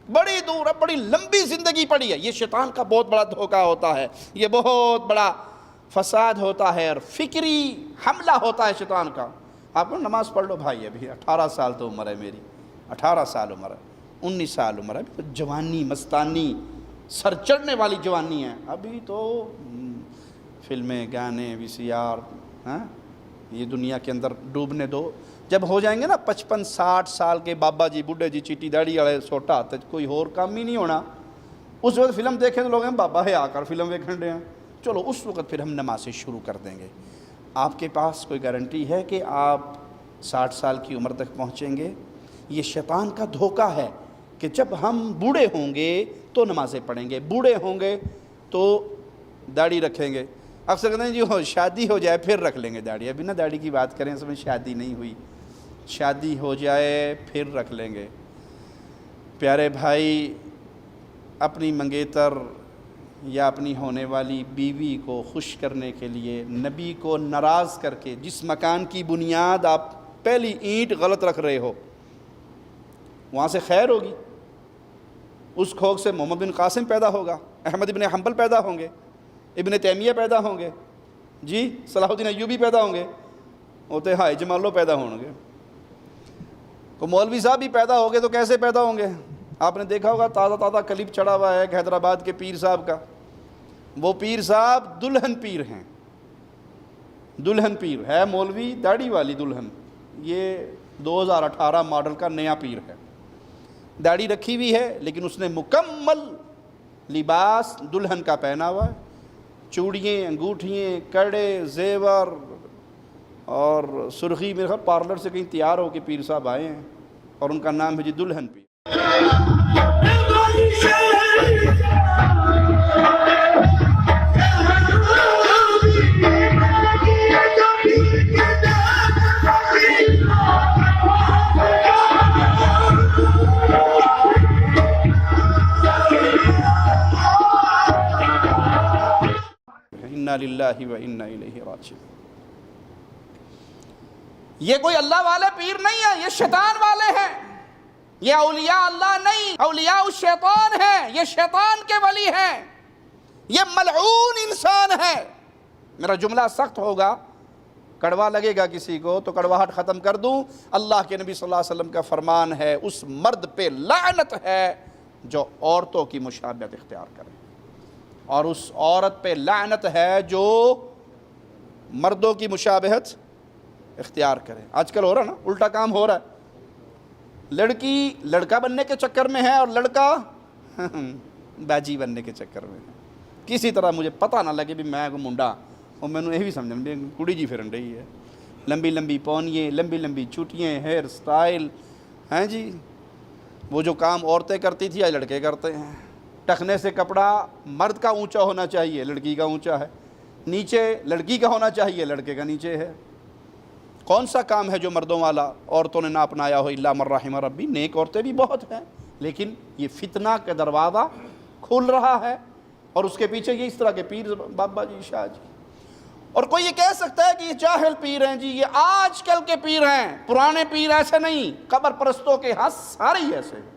بڑی دور ہے، بڑی لمبی زندگی پڑی ہے۔ یہ شیطان کا بہت بڑا دھوکہ ہوتا ہے، یہ بہت بڑا فساد ہوتا ہے اور فکری حملہ ہوتا ہے شیطان کا۔ آپ کو نماز پڑھ لو بھائی، ابھی 18 سال تو عمر ہے میری، 18 سال عمر ہے، 19 سال عمر ہے، ابھی تو جوانی مستانی سر چڑھنے والی جوانی ہے، ابھی تو فلمیں، گانے، وی سی آر، یہ دنیا کے اندر ڈوبنے دو۔ جب ہو جائیں گے نا 55-60 سال کے بابا جی، بڈھے جی، چیٹی داڑھی والے، سوٹا تو کوئی اور کام ہی نہیں ہونا، اس وقت فلم دیکھیں تو لوگ ہیں بابا ہے آ کر فلم دیکھنے دیں، چلو اس وقت پھر ہم نمازیں شروع کر دیں گے۔ آپ کے پاس کوئی گارنٹی ہے کہ آپ 60 سال کی عمر تک پہنچیں گے؟ یہ شیطان کا دھوکہ ہے کہ جب ہم بوڑھے ہوں گے تو نمازیں پڑھیں گے، بوڑھے ہوں گے تو داڑھی رکھیں گے۔ اکثر کہتے ہیں جی شادی ہو جائے پھر رکھ لیں گے داڑھی، ابھی نہ داڑھی کی بات کریں، اس میں شادی نہیں ہوئی، شادی ہو جائے پھر رکھ لیں گے۔ پیارے بھائی، اپنی منگیتر یا اپنی ہونے والی بیوی کو خوش کرنے کے لیے نبی کو ناراض کر کے جس مکان کی بنیاد آپ پہلی اینٹ غلط رکھ رہے ہو، وہاں سے خیر ہوگی؟ اس کھوک سے محمد بن قاسم پیدا ہوگا، احمد بن حنبل پیدا ہوں گے، ابن تیمیہ پیدا ہوں گے، جی صلاح الدین ایوبی پیدا ہوں گے، ہوتے ہائے جمالو پیدا ہوں گے، تو مولوی صاحب بھی پیدا ہوں گے تو کیسے پیدا ہوں گے؟ آپ نے دیکھا ہوگا تازہ تازہ کلپ چڑھا ہوا ہے حیدرآباد کے پیر صاحب کا، وہ پیر صاحب دلہن پیر ہیں، دلہن پیر ہے، مولوی داڑھی والی دلہن، یہ 2018 ماڈل کا نیا پیر ہے، داڑھی رکھی ہوئی ہے لیکن اس نے مکمل لباس دلہن کا پہنا ہوا ہے، چوڑیاں، انگوٹھیاں، کڑے، زیور اور سرخی، میرے خیال پارلر سے کہیں تیار ہو کے پیر صاحب آئے ہیں اور ان کا نام ہے جی دلہن پیر۔ انا للہ و انا الیہ راجعون۔ یہ کوئی اللہ والے پیر نہیں ہے، یہ شیطان والے ہیں، یہ اولیاء اللہ نہیں، اولیاء الشیطان ہیں، یہ شیطان کے ولی ہیں، یہ ملعون انسان ہے۔ میرا جملہ سخت ہوگا، کڑوا لگے گا کسی کو تو کڑواہٹ ختم کر دوں۔ اللہ کے نبی صلی اللہ علیہ وسلم کا فرمان ہے، اس مرد پہ لعنت ہے جو عورتوں کی مشابہت اختیار کرے، اور اس عورت پہ لعنت ہے جو مردوں کی مشابہت اختیار کرے۔ آج کل ہو رہا نا، الٹا کام ہو رہا ہے، لڑکی لڑکا بننے کے چکر میں ہے اور لڑکا باجی بننے کے چکر میں ہے۔ کسی طرح مجھے پتہ نہ لگے بھی میں کو منڈا اور میں نے یہ بھی سمجھا بھی کڑی جی پھرن رہی ہے، لمبی لمبی پونیاں، لمبی لمبی چوٹیاں، ہیئر سٹائل، ہیں جی وہ جو کام عورتیں کرتی تھی آج لڑکے کرتے ہیں۔ ٹخنے سے کپڑا مرد کا اونچا ہونا چاہیے، لڑکی کا اونچا ہے، نیچے لڑکی کا ہونا چاہیے، لڑکے کا نیچے ہے۔ کون سا کام ہے جو مردوں والا عورتوں نے نہ اپنایا ہو؟ الا من رحم ربی، نیک عورتیں بھی بہت ہیں، لیکن یہ فتنہ کا دروازہ کھل رہا ہے اور اس کے پیچھے یہ اس طرح کے پیر، بابا جی، شاہ جی۔ اور کوئی یہ کہہ سکتا ہے کہ یہ جاہل پیر ہیں، جی یہ آج کل کے پیر ہیں، پرانے پیر ایسے نہیں، قبر پرستوں کے ہاں سارے ہی ایسے ہیں۔